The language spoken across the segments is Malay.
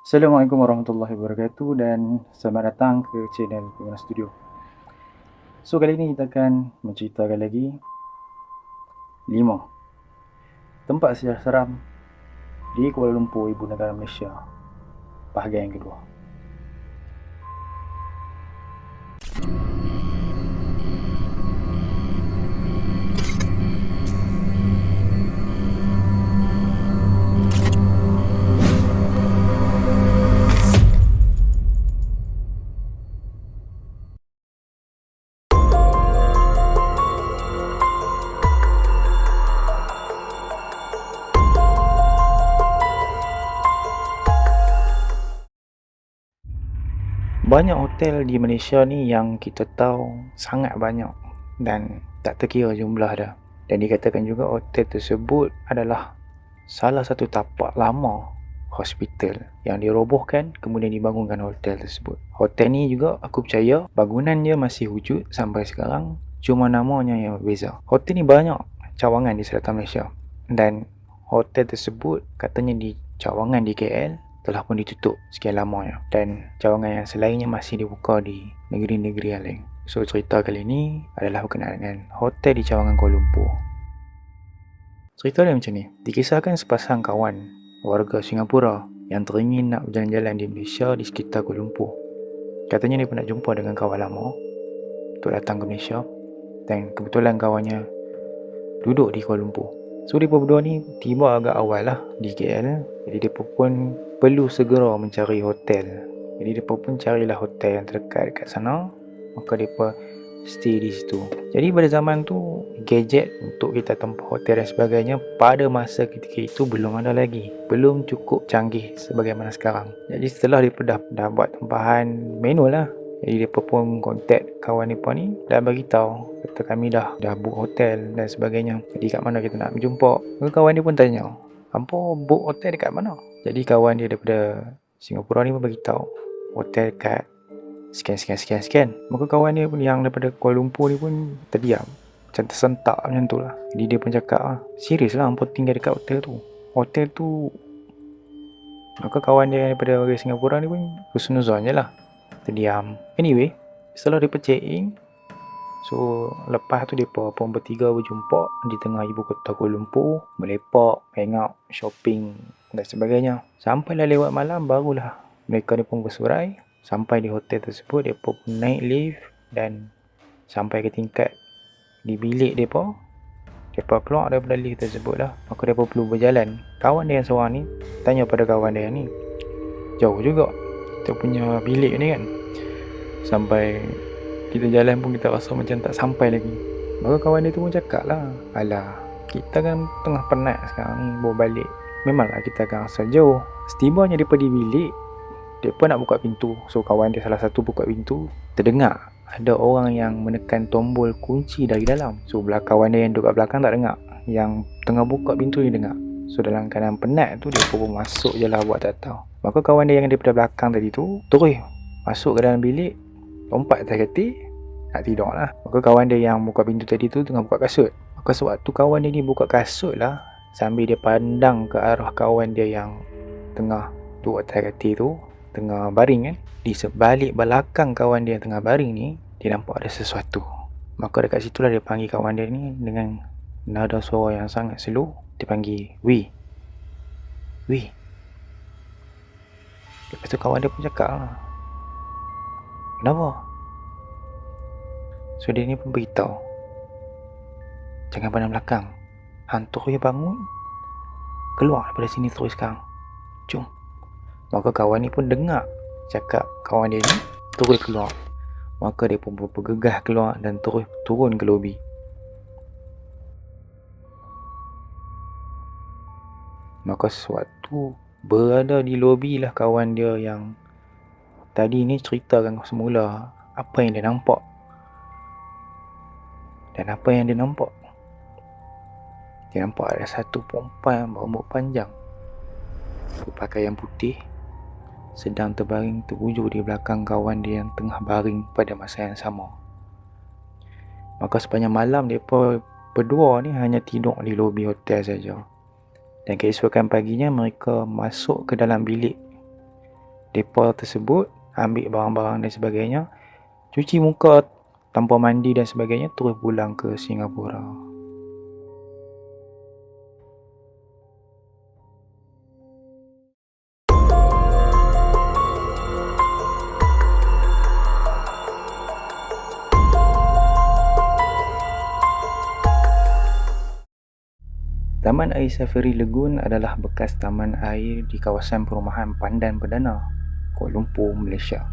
Assalamualaikum warahmatullahi wabarakatuh dan selamat datang ke channel Pimana Studio. So kali ini kita akan menceritakan lagi 5 tempat sejarah seram di Kuala Lumpur, ibu negara Malaysia, bahagian yang kedua. Banyak hotel di Malaysia ni yang kita tahu sangat banyak dan tak terkira jumlah dah. Dan dikatakan juga hotel tersebut adalah salah satu tapak lama hospital yang dirobohkan kemudian dibangunkan hotel tersebut. Hotel ni juga aku percaya bangunan dia masih wujud sampai sekarang, cuma namanya yang berbeza. Hotel ni banyak cawangan di selatan Malaysia dan hotel tersebut katanya di cawangan di KL telah pun ditutup sekian lamanya dan cawangan yang selainnya masih dibuka di negeri-negeri yang lain. So cerita kali ini adalah berkenaan dengan hotel di cawangan Kuala Lumpur. Cerita dia macam ni. Dikisahkan sepasang kawan warga Singapura yang teringin nak berjalan-jalan di Malaysia di sekitar Kuala Lumpur. Katanya dia pun nak jumpa dengan kawan lama untuk datang ke Malaysia dan kebetulan kawannya duduk di Kuala Lumpur. So mereka berdua ni tiba agak awal lah di KL. Jadi mereka pun perlu segera mencari hotel. Jadi mereka pun carilah hotel yang terdekat dekat sana. Maka mereka stay di situ. Jadi pada zaman tu gadget untuk kita tempat hotel dan sebagainya pada masa ketika itu belum ada lagi. Belum cukup canggih sebagaimana sekarang. Jadi setelah mereka dah buat tempahan manual lah. Jadi mereka pun kontak kawan mereka ni dan beritahu kata kami dah book hotel dan sebagainya. Jadi kat mana kita nak berjumpa. Maka kawan dia pun tanya, hampa book hotel dekat mana? Jadi kawan dia daripada Singapura ni pun beritahu hotel kat sekian. Maka kawan dia pun yang daripada Kuala Lumpur ni pun terdiam. Macam tersentak macam tu lah. Jadi dia pun cakap, serius lah hampa tinggal dekat hotel tu. Hotel tu. Maka kawan dia daripada orang Singapura ni pun husnuzon je lah. Terdiam. Anyway, setelah dia check-in, so lepas tu mereka pun bertiga berjumpa di tengah ibu kota Kuala Lumpur, melepak, hang out, shopping dan sebagainya. Sampailah lewat malam barulah mereka ni pun bersurai. Sampai di hotel tersebut, mereka pun naik lift dan sampai ke tingkat di bilik mereka. Mereka keluar daripada lift tersebut lah. Maka mereka perlu berjalan. Kawan dia yang seorang ni tanya pada kawan dia ni, jauh juga kita punya bilik ni kan. Sampai kita jalan pun kita rasa macam tak sampai lagi. Maka kawan dia tu pun cakap lah, alah, kita kan tengah penat sekarang ni, bawa balik. Memanglah kita akan rasa jauh. Setibanya daripada di bilik, dia pun nak buka pintu. So kawan dia salah satu buka pintu, terdengar ada orang yang menekan tombol kunci dari dalam. So kawan dia yang duduk kat belakang tak dengar, yang tengah buka pintu dia dengar. So dalam keadaan penat tu, dia pun masuk je lah buat tak tahu. Maka kawan dia yang daripada belakang tadi tu terus masuk ke dalam bilik, lompat atas katil nak tidur lah. Maka kawan dia yang buka pintu tadi tu tengah buka kasut. Maka sewaktu kawan dia ni buka kasut lah, sambil dia pandang ke arah kawan dia yang tengah duduk atas katil tu, tengah baring kan, di sebalik belakang kawan dia yang tengah baring ni, dia nampak ada sesuatu. Maka dekat situlah dia panggil kawan dia ni dengan nada suara yang sangat slow. Dia panggil, Weh. Lepas tu kawan dia pun cakap lah, kenapa? So dia ni pun beritahu, jangan pandang belakang, hantu dia bangun, keluar daripada sini terus sekarang, jom. Maka kawan ni pun dengar cakap kawan dia ni, terus keluar. Maka dia pun bergegas keluar dan terus turun ke lobi. Maka sewaktu berada di lobi lah kawan dia yang tadi ni ceritakan semula apa yang dia nampak. Dan apa yang dia nampak? Dia nampak ada satu perempuan berambut panjang, berpakaian putih, sedang terbaring terbujur di belakang kawan dia yang tengah baring pada masa yang sama. Maka sepanjang malam mereka berdua ni hanya tidur di lobi hotel saja. Dan keesokan paginya mereka masuk ke dalam bilik depa tersebut ambil barang-barang dan sebagainya, cuci muka tanpa mandi dan sebagainya, terus pulang ke Singapura. Taman Air Safari Lagoon adalah bekas taman air di kawasan perumahan Pandan Perdana, Kuala Lumpur, Malaysia.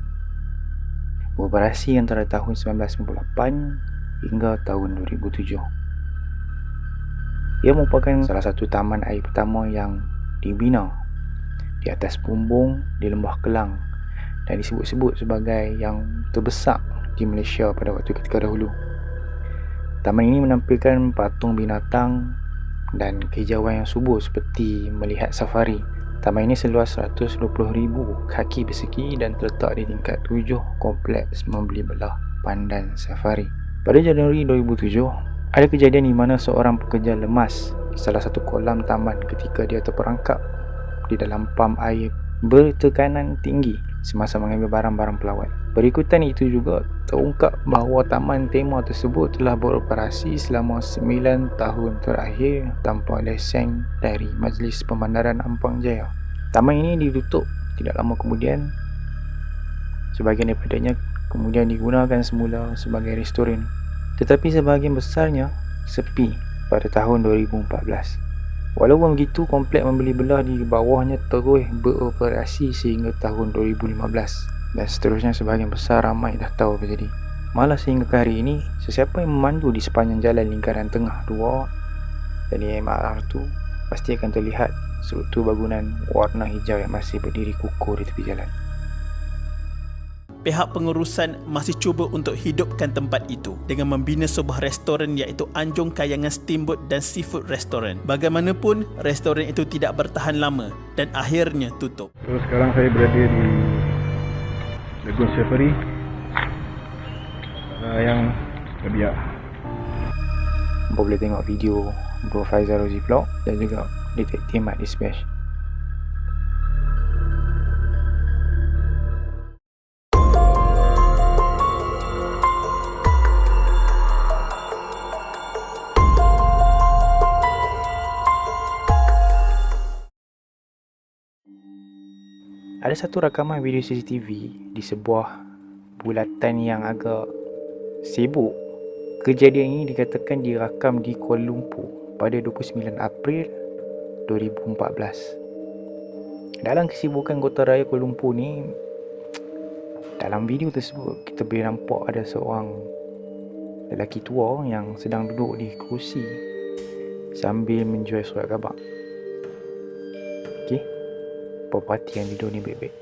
Beroperasi antara tahun 1998 hingga tahun 2007. Ia merupakan salah satu taman air pertama yang dibina di atas bumbung di Lembah Kelang dan disebut-sebut sebagai yang terbesar di Malaysia pada waktu ketika dahulu. Taman ini menampilkan patung binatang dan kehijauan yang subur seperti melihat safari. Taman ini seluas 120,000 kaki persegi dan terletak di tingkat 7 kompleks membeli belah Pandan Safari. Pada Januari 2007, ada kejadian di mana seorang pekerja lemas di salah satu kolam taman ketika dia terperangkap di dalam pam air bertekanan tinggi semasa mengambil barang-barang pelawat. Berikutan itu juga terungkap bahawa taman tema tersebut telah beroperasi selama 9 tahun terakhir tanpa lesen dari Majlis Pembandaran Ampang Jaya. Taman ini ditutup tidak lama kemudian. Sebahagian daripadanya kemudian digunakan semula sebagai restoran, tetapi sebahagian besarnya sepi pada tahun 2014. Walaupun begitu, kompleks membeli belah di bawahnya terus beroperasi sehingga tahun 2015 dan seterusnya. Sebahagian besar ramai dah tahu apa jadi. Malah sehingga ke hari ini, sesiapa yang memandu di sepanjang jalan lingkaran tengah 2 jadi MRR tu pasti akan terlihat struktur bangunan warna hijau yang masih berdiri kukuh di tepi jalan. Pihak pengurusan masih cuba untuk hidupkan tempat itu dengan membina sebuah restoran iaitu Anjung Kayangan Steamboat dan Seafood Restaurant. Bagaimanapun, restoran itu tidak bertahan lama dan akhirnya tutup. So, sekarang saya berada di Lagoon Safari yang Kebiak. Anda boleh tengok video Bro Faizal Rozi Vlog dan juga Detektif Mat Dispatch. Ada satu rakaman video CCTV di sebuah bulatan yang agak sibuk. Kejadian ini dikatakan dirakam di Kuala Lumpur pada 29 April 2014. Dalam kesibukan kota raya Kuala Lumpur ni, dalam video tersebut kita boleh nampak ada seorang lelaki tua yang sedang duduk di kerusi sambil menjual surat khabar. Okey, perhatian video ni baik-baik.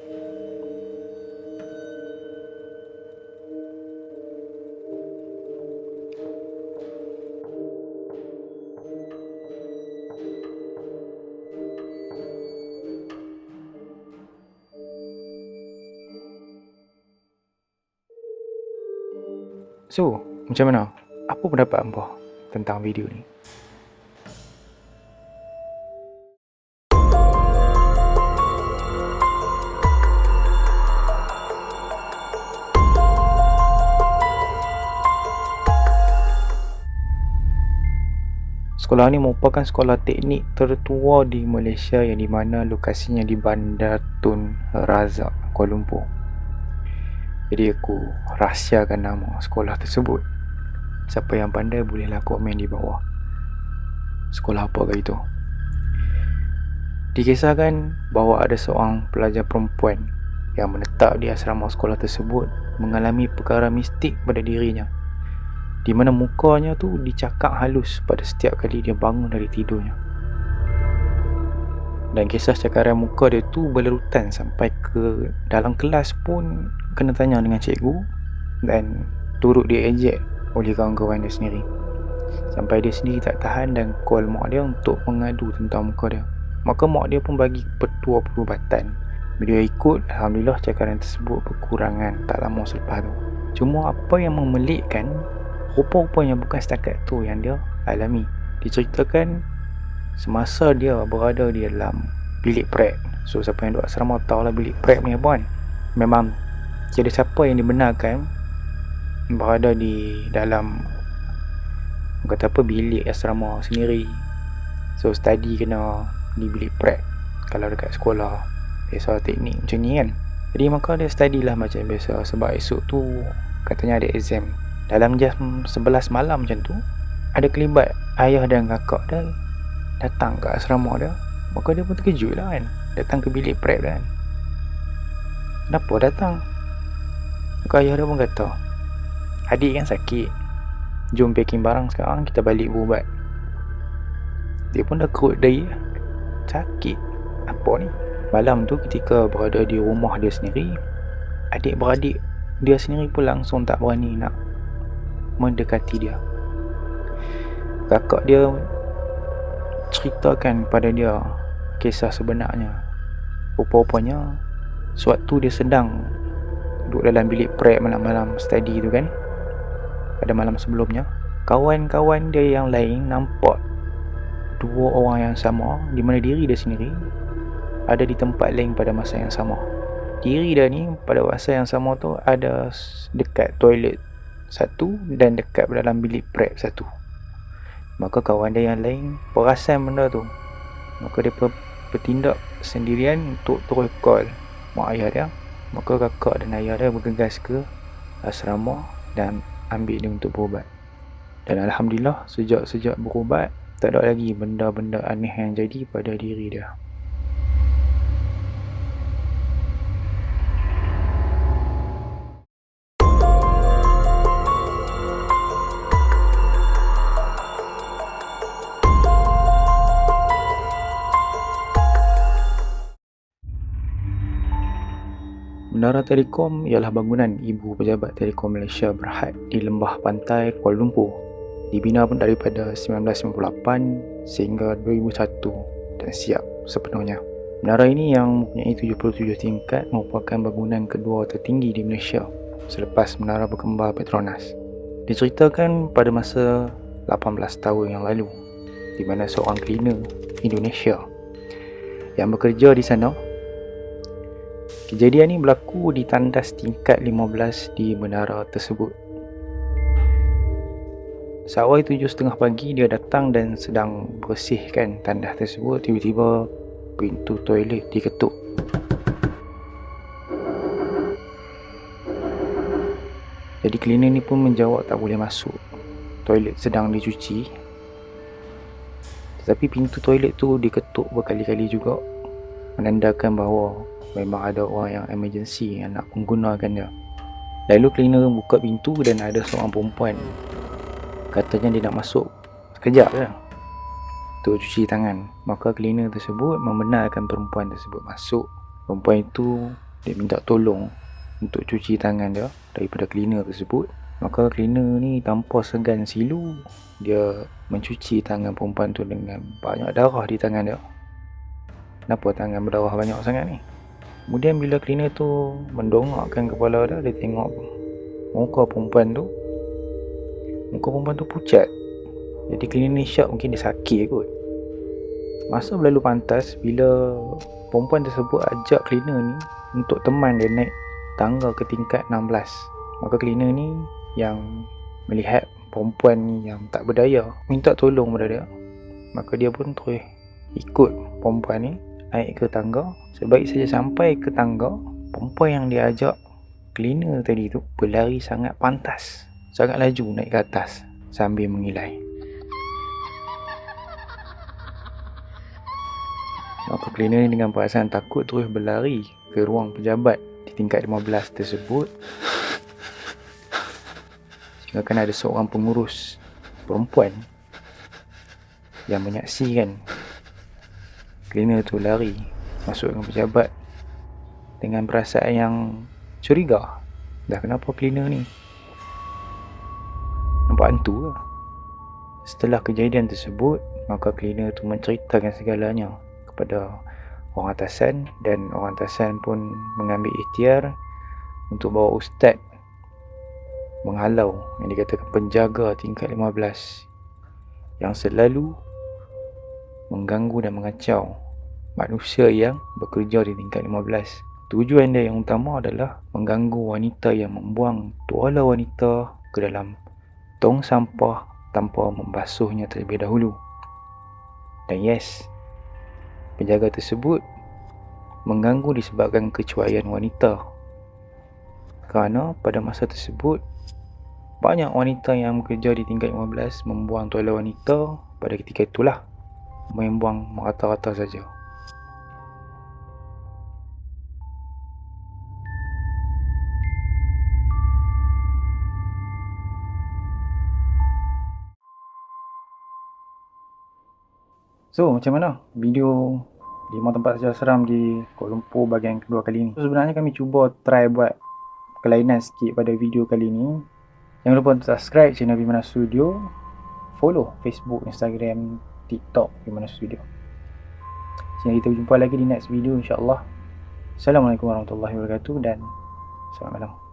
So, macam mana? Apa pendapat hangpa tentang video ni? Sekolah ni merupakan sekolah teknik tertua di Malaysia yang di mana lokasinya di Bandar Tun Razak, Kuala Lumpur. Jadi aku rahsiakan nama sekolah tersebut. Siapa yang pandai bolehlah komen di bawah. Sekolah apa ke itu? Dikisahkan bahawa ada seorang pelajar perempuan yang menetap di asrama sekolah tersebut mengalami perkara mistik pada dirinya, di mana mukanya tu dicakap halus pada setiap kali dia bangun dari tidurnya. Dan kisah cakaran muka dia tu berlarutan sampai ke dalam kelas pun kena tanya dengan cikgu dan turut diejek oleh kawan-kawan dia sendiri. Sampai dia sendiri tak tahan dan call mak dia untuk mengadu tentang muka dia. Maka mak dia pun bagi petua perubatan. Bila dia ikut, alhamdulillah cakaran tersebut berkurangan tak lama selepas tu. Cuma apa yang memelikkan, rupa-rupanya bukan setakat tu yang dia alami. Diceritakan semasa dia berada di dalam bilik prep. So siapa yang duduk asrama tahu lah bilik prep ni apa kan. Memang tiada siapa yang dibenarkan berada di dalam kata apa bilik asrama sendiri. So study kena di bilik prep kalau dekat sekolah biasa teknik macam ni kan. Jadi maka dia study lah macam biasa, sebab esok tu katanya ada exam. Dalam jam 11 malam macam tu, ada kelibat ayah dan kakak dia datang ke asrama dia. Maka dia pun terkejut lah kan, datang ke bilik prep dia kan. Kenapa datang? Maka ayah dia pun kata, adik kan sakit, jom packing barang sekarang, kita balik berubat. Dia pun dah kerut dari sakit. Apa ni? Malam tu ketika berada di rumah dia sendiri, adik-beradik dia sendiri pun langsung tak berani nak mendekati dia. Kakak dia ceritakan pada dia kisah sebenarnya. Rupa-rupanya sewaktu dia sedang duduk dalam bilik prep malam-malam study tu kan, pada malam sebelumnya, kawan-kawan dia yang lain nampak dua orang yang sama, di mana diri dia sendiri ada di tempat lain pada masa yang sama. Diri dia ni pada masa yang sama tu ada dekat toilet satu dan dekat dalam bilik prep satu. Maka kawan dia yang lain perasan benda tu. Maka dia bertindak sendirian untuk terus call mak ayah dia. Maka kakak dan ayah dia bergegas ke asrama dan ambil dia untuk berubat. Dan Alhamdulillah sejak berubat, tak ada lagi benda-benda aneh yang jadi pada diri dia. Menara Telekom ialah bangunan ibu pejabat Telekom Malaysia Berhad di lembah pantai Kuala Lumpur. Dibina pun daripada 1998 sehingga 2001 dan siap sepenuhnya. Menara ini yang mempunyai 77 tingkat merupakan bangunan kedua tertinggi di Malaysia selepas Menara Berkembar Petronas. Diceritakan pada masa 18 tahun yang lalu, di mana seorang cleaner Indonesia yang bekerja di sana. Kejadian ini berlaku di tandas tingkat 15 di menara tersebut. Seawal 7.30 pagi dia datang dan sedang bersihkan tandas tersebut. Tiba-tiba pintu toilet diketuk. Jadi cleaner ni pun menjawab tak boleh masuk, toilet sedang dicuci. Tetapi pintu toilet tu diketuk berkali-kali juga, menandakan bahawa memang ada orang yang emergency yang nak menggunakan dia. Lalu cleaner buka pintu dan ada seorang perempuan, katanya dia nak masuk sekejap je untuk cuci tangan. Maka cleaner tersebut membenarkan perempuan tersebut masuk. Perempuan itu dia minta tolong untuk cuci tangan dia daripada cleaner tersebut. Maka cleaner ni tanpa segan silu, dia mencuci tangan perempuan tu dengan banyak darah di tangan dia. Kenapa tangan berdarah banyak sangat ni? Kemudian bila cleaner tu mendongakkan kepala dia tengok muka perempuan tu pucat. Jadi cleaner ni syak, mungkin dia sakit kot. Masa berlalu pantas bila perempuan tersebut ajak cleaner ni untuk teman dia naik tangga ke tingkat 16. Maka cleaner ni yang melihat perempuan ni yang tak berdaya minta tolong pada dia. Maka dia pun terus ikut perempuan ni naik ke tangga. Sebaik saja sampai ke tangga, perempuan yang diajak cleaner tadi tu berlari sangat pantas, sangat laju naik ke atas sambil mengilai. Maka cleaner ni dengan perasaan takut terus berlari ke ruang pejabat di tingkat 15 tersebut. Sehingga kan ada seorang pengurus perempuan yang menyaksikan cleaner tu lari masuk dengan pejabat dengan perasaan yang curiga. Dah kenapa cleaner ni nampak hantu ke? Setelah kejadian tersebut, maka cleaner tu menceritakan segalanya kepada orang atasan, dan orang atasan pun mengambil ikhtiar untuk bawa ustaz menghalau yang dikatakan penjaga tingkat 15 yang selalu mengganggu dan mengacau manusia yang bekerja di tingkat 15. Tujuan dia yang utama adalah mengganggu wanita yang membuang tuala wanita ke dalam tong sampah tanpa membasuhnya terlebih dahulu. Dan yes, penjaga tersebut mengganggu disebabkan kecuaian wanita. Kerana pada masa tersebut, banyak wanita yang bekerja di tingkat 15 membuang tuala wanita pada ketika itulah, membuang merata-rata saja. So, macam mana video 5 tempat sejarah seram di Kuala Lumpur bahagian kedua kali ni? So, sebenarnya kami cuba try buat kelainan sikit pada video kali ni. Jangan lupa untuk subscribe channel Bimana Studio, follow Facebook, Instagram, TikTok Bimana Studio. Sehingga kita jumpa lagi di next video insyaAllah. Assalamualaikum warahmatullahi wabarakatuh dan selamat malam.